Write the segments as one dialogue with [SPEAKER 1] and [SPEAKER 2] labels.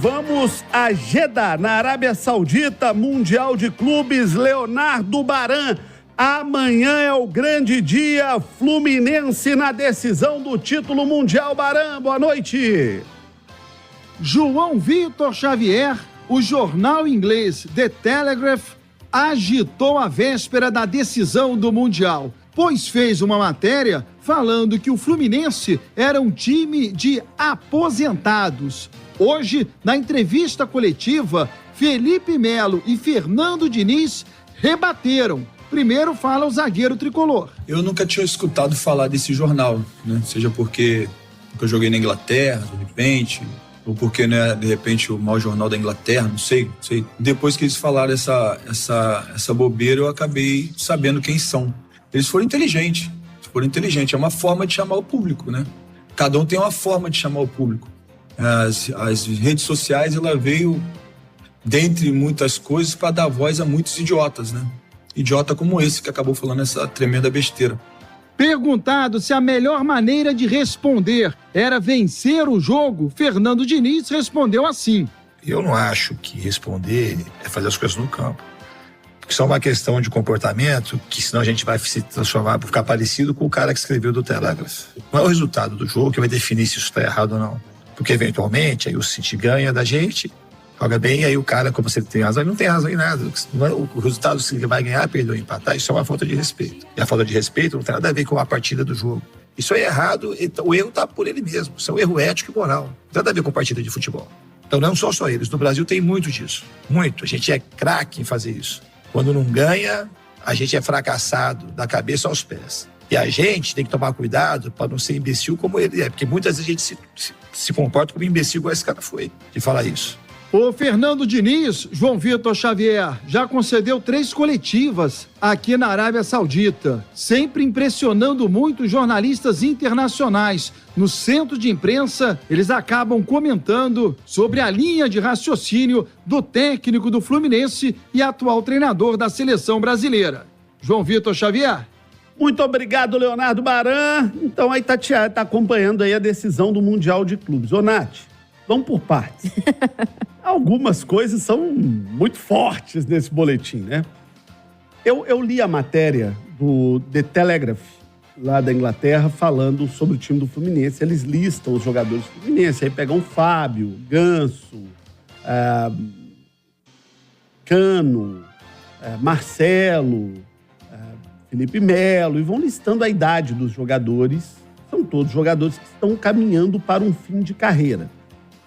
[SPEAKER 1] vamos a Jeddah, na Arábia Saudita, Mundial de Clubes, Leonardo Baran. Amanhã é o grande dia, Fluminense na decisão do título mundial. Baran, boa noite.
[SPEAKER 2] João Vitor Xavier, o jornal inglês The Telegraph agitou a véspera da decisão do Mundial, pois fez uma matéria falando que o Fluminense era um time de aposentados. Hoje, na entrevista coletiva, Felipe Melo e Fernando Diniz rebateram. Primeiro fala o zagueiro tricolor.
[SPEAKER 3] Eu nunca tinha escutado falar desse jornal, né? Seja porque eu joguei na Inglaterra, de repente, ou porque, né, de repente, o maior jornal da Inglaterra, não sei. Depois que eles falaram essa bobeira, eu acabei sabendo quem são. Eles foram inteligentes. É uma forma de chamar o público, né? Cada um tem uma forma de chamar o público. As redes sociais, ela veio, dentre muitas coisas, para dar voz a muitos idiotas, né? Idiota como esse que acabou falando essa tremenda besteira.
[SPEAKER 2] Perguntado se a melhor maneira de responder era vencer o jogo, Fernando Diniz respondeu assim:
[SPEAKER 4] eu não acho que responder é fazer as coisas no campo. Isso é uma questão de comportamento, que senão a gente vai se transformar, vai ficar parecido com o cara que escreveu do Telegraph. Não é o resultado do jogo que vai definir se isso está errado ou não. Porque, eventualmente, aí o City ganha da gente, joga bem, aí o cara, como você tem razão, ele não tem razão em nada. O resultado, se ele vai ganhar, perder ou empatar, isso é uma falta de respeito. E a falta de respeito não tem nada a ver com a partida do jogo. Isso é errado, o erro está por ele mesmo. Isso é um erro ético e moral. Não tem nada a ver com partida de futebol. Então não são só eles. No Brasil tem muito disso. Muito. A gente é craque em fazer isso. Quando não ganha, a gente é fracassado da cabeça aos pés. E a gente tem que tomar cuidado para não ser imbecil como ele é. Porque muitas vezes a gente se comporta como imbecil igual esse cara foi, de falar isso.
[SPEAKER 2] O Fernando Diniz, João Vitor Xavier, já concedeu 3 coletivas aqui na Arábia Saudita, sempre impressionando muito jornalistas internacionais. No centro de imprensa, eles acabam comentando sobre a linha de raciocínio do técnico do Fluminense e atual treinador da seleção brasileira. João Vitor Xavier.
[SPEAKER 1] Muito obrigado, Leonardo Baran. Então aí tá acompanhando aí a decisão do Mundial de Clubes. Ô, Nath, vamos por partes. Algumas coisas são muito fortes nesse boletim, né? Eu li a matéria do The Telegraph, lá da Inglaterra, falando sobre o time do Fluminense. Eles listam os jogadores do Fluminense, aí pegam Fábio, Ganso, Cano, Marcelo, Felipe Melo, e vão listando a idade dos jogadores. São todos jogadores que estão caminhando para um fim de carreira.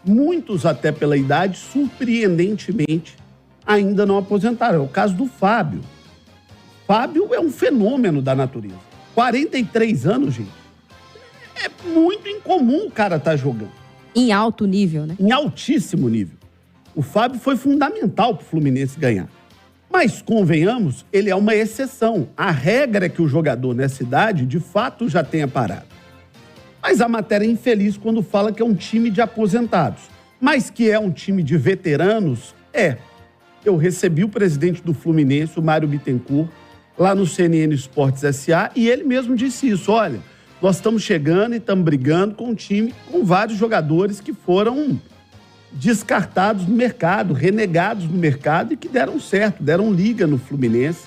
[SPEAKER 1] Muitos, até pela idade, surpreendentemente, ainda não aposentaram. É o caso do Fábio. Fábio é um fenômeno da natureza. 43 anos, gente. É muito incomum o cara estar jogando.
[SPEAKER 5] Em alto nível, né?
[SPEAKER 1] Em altíssimo nível. O Fábio foi fundamental para o Fluminense ganhar. Mas, convenhamos, ele é uma exceção. A regra é que o jogador nessa idade, de fato, já tenha parado. Mas a matéria é infeliz quando fala que é um time de aposentados. Mas que é um time de veteranos, é. Eu recebi o presidente do Fluminense, o Mário Bittencourt, lá no CNN Esportes S.A., e ele mesmo disse isso. Olha, nós estamos chegando e estamos brigando com um time com vários jogadores que foram descartados no mercado, renegados no mercado e que deram certo, deram liga no Fluminense,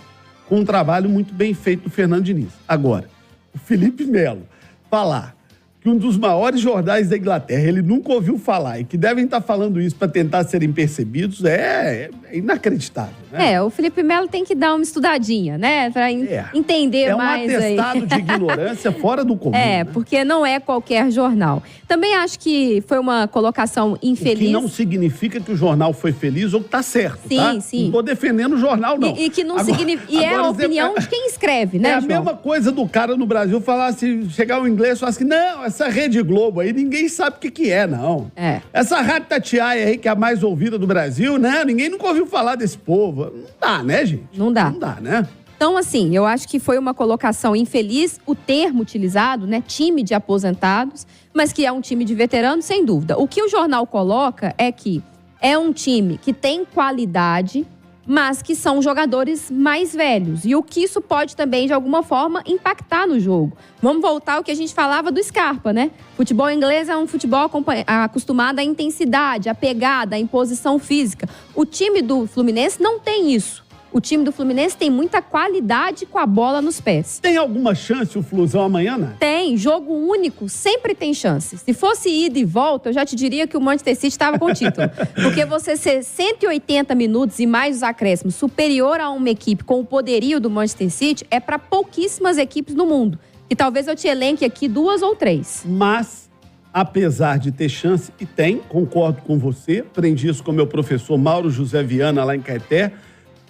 [SPEAKER 1] com um trabalho muito bem feito do Fernando Diniz. Agora, o Felipe Melo falar que um dos maiores jornais da Inglaterra, ele nunca ouviu falar, e que devem estar falando isso para tentar serem percebidos, é inacreditável, né?
[SPEAKER 5] O Felipe Melo tem que dar uma estudadinha, né? Para entender mais aí.
[SPEAKER 1] É um atestado de ignorância fora do comum. Né?
[SPEAKER 5] Porque não é qualquer jornal. Também acho que foi uma colocação infeliz.
[SPEAKER 1] O que não significa que o jornal foi feliz ou que tá certo, tá?
[SPEAKER 5] Sim.
[SPEAKER 1] Não estou defendendo o jornal, não.
[SPEAKER 5] E que não significa... E é a opinião de quem escreve, né,
[SPEAKER 1] É a
[SPEAKER 5] João?
[SPEAKER 1] mesma coisa do cara no Brasil falar assim, chegar um inglês e falar assim, não, essa Rede Globo aí, ninguém sabe o que é, não. Essa Rádio Tatiaia aí, que é a mais ouvida do Brasil, né? Ninguém nunca ouviu falar desse povo. Não dá, né, gente?
[SPEAKER 5] Não dá.
[SPEAKER 1] Não dá, né?
[SPEAKER 5] Então, assim, eu acho que foi uma colocação infeliz o termo utilizado, né? Time de aposentados, mas que é um time de veteranos, sem dúvida. O que o jornal coloca é que é um time que tem qualidade, mas que são jogadores mais velhos. E o que isso pode também, de alguma forma, impactar no jogo. Vamos voltar ao que a gente falava do Scarpa, né? Futebol inglês é um futebol acostumado à intensidade, à pegada, à imposição física. O time do Fluminense não tem isso. O time do Fluminense tem muita qualidade com a bola nos pés.
[SPEAKER 1] Tem alguma chance o Flusão amanhã, né?
[SPEAKER 5] Tem. Jogo único sempre tem chance. Se fosse ida e volta, eu já te diria que o Manchester City estava com o título. Porque você ser 180 minutos e mais os acréscimos superior a uma equipe com o poderio do Manchester City é para pouquíssimas equipes no mundo. E talvez eu te elenque aqui 2 ou 3.
[SPEAKER 1] Mas, apesar de ter chance, e tem, concordo com você, aprendi isso com meu professor Mauro José Viana lá em Caeté,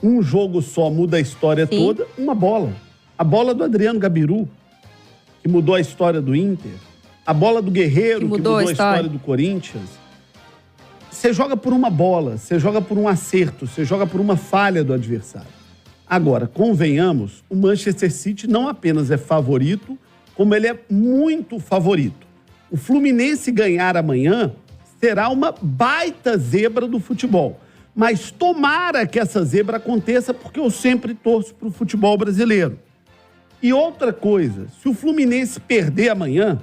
[SPEAKER 1] um jogo só muda a história toda, uma bola. A bola do Adriano Gabiru, que mudou a história do Inter. A bola do Guerreiro, que mudou a história do Corinthians. Você joga por uma bola, você joga por um acerto, você joga por uma falha do adversário. Agora, convenhamos, o Manchester City não apenas é favorito, como ele é muito favorito. O Fluminense ganhar amanhã será uma baita zebra do futebol. Mas tomara que essa zebra aconteça, porque eu sempre torço para o futebol brasileiro. E outra coisa, se o Fluminense perder amanhã,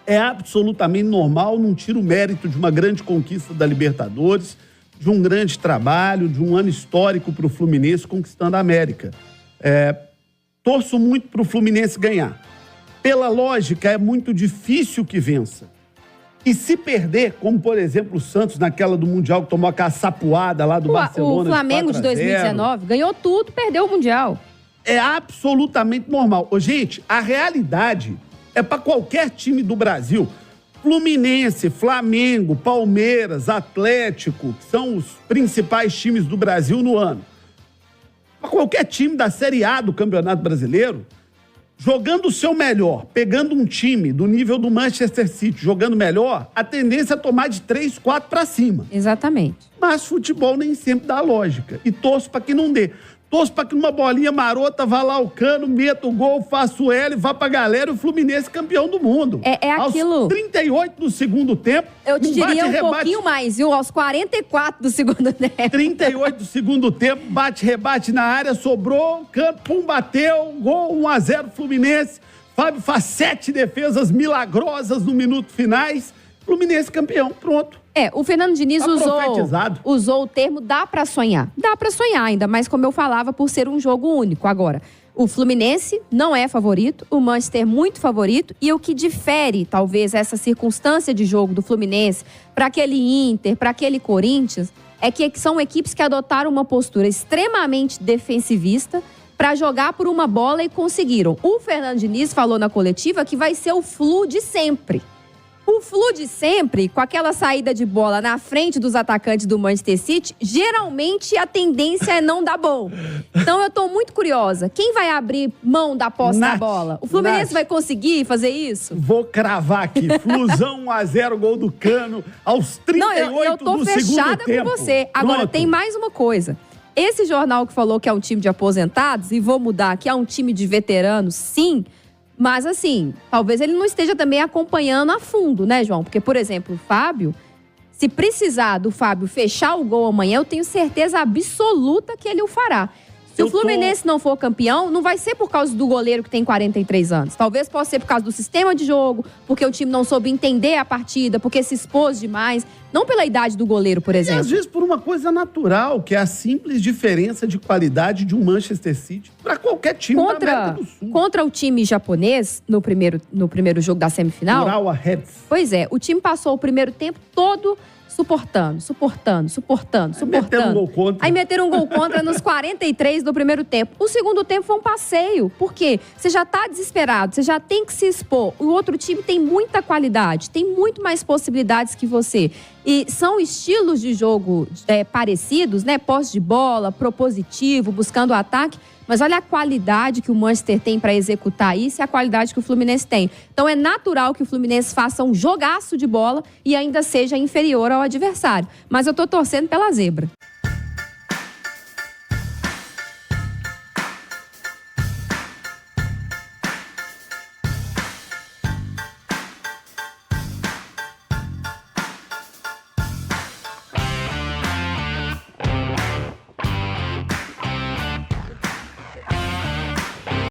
[SPEAKER 1] é absolutamente normal, não tira o mérito de uma grande conquista da Libertadores, de um grande trabalho, de um ano histórico para o Fluminense conquistando a América. Torço muito para o Fluminense ganhar. Pela lógica, é muito difícil que vença. E se perder, como por exemplo o Santos naquela do Mundial que tomou aquela sapuada lá do Barcelona.
[SPEAKER 5] O Flamengo de 2019 ganhou tudo, perdeu o Mundial.
[SPEAKER 1] É absolutamente normal. Gente, a realidade é para qualquer time do Brasil. Fluminense, Flamengo, Palmeiras, Atlético, que são os principais times do Brasil no ano. Para qualquer time da Série A do Campeonato Brasileiro, jogando o seu melhor, pegando um time do nível do Manchester City, jogando melhor, a tendência é tomar de 3, 4 para cima.
[SPEAKER 5] Exatamente.
[SPEAKER 1] Mas futebol nem sempre dá lógica. E torço para que não dê. Torço para que numa bolinha marota vá lá o Cano, meta o gol, faça o L, vá pra galera e o Fluminense campeão do mundo.
[SPEAKER 5] É aquilo...
[SPEAKER 1] Aos 38 do segundo tempo...
[SPEAKER 5] Eu te diria um pouquinho mais, viu? Aos 44 do segundo tempo.
[SPEAKER 1] 38 do segundo tempo, bate-rebate na área, sobrou, Cano, pum, bateu, gol, 1-0 Fluminense. Fábio faz 7 defesas milagrosas no minuto finais. Fluminense campeão, pronto.
[SPEAKER 5] O Fernando Diniz usou o termo dá pra sonhar. Dá pra sonhar, ainda mais como eu falava, por ser um jogo único. Agora, o Fluminense não é favorito, o Manchester muito favorito, e o que difere, talvez, essa circunstância de jogo do Fluminense para aquele Inter, para aquele Corinthians, é que são equipes que adotaram uma postura extremamente defensivista para jogar por uma bola e conseguiram. O Fernando Diniz falou na coletiva que vai ser o Flu de sempre. O Flu de sempre, com aquela saída de bola na frente dos atacantes do Manchester City, geralmente a tendência é não dar bom. Então eu tô muito curiosa. Quem vai abrir mão da posse da bola? O Fluminense vai conseguir fazer isso?
[SPEAKER 1] Vou cravar aqui. Flusão 1-0, gol do Cano, aos 38 do segundo tempo.
[SPEAKER 5] Eu tô fechada com você. Agora, tem mais uma coisa. Esse jornal que falou que é um time de aposentados, e vou mudar, que é um time de veteranos, sim. Mas, assim, talvez ele não esteja também acompanhando a fundo, né, João? Porque, por exemplo, o Fábio, se precisar do Fábio fechar o gol amanhã, eu tenho certeza absoluta que ele o fará. Se o Fluminense não for campeão, não vai ser por causa do goleiro que tem 43 anos. Talvez possa ser por causa do sistema de jogo, porque o time não soube entender a partida, porque se expôs demais. Não pela idade do goleiro, por exemplo.
[SPEAKER 1] E às vezes por uma coisa natural, que é a simples diferença de qualidade de um Manchester City para qualquer time da América do Sul.
[SPEAKER 5] Contra o time japonês, no primeiro jogo da semifinal...
[SPEAKER 1] Urawa Reds.
[SPEAKER 5] Pois é, o time passou o primeiro tempo todo suportando.
[SPEAKER 1] Meteram um gol contra.
[SPEAKER 5] Aí meteram um gol contra nos 43 do primeiro tempo. O segundo tempo foi um passeio. Por quê? Você já tá desesperado, você já tem que se expor. O outro time tem muita qualidade, tem muito mais possibilidades que você. E são estilos de jogo parecidos, né? Posse de bola, propositivo, buscando o ataque. Mas olha a qualidade que o Manchester tem para executar isso e a qualidade que o Fluminense tem. Então é natural que o Fluminense faça um jogaço de bola e ainda seja inferior ao adversário. Mas eu tô torcendo pela zebra.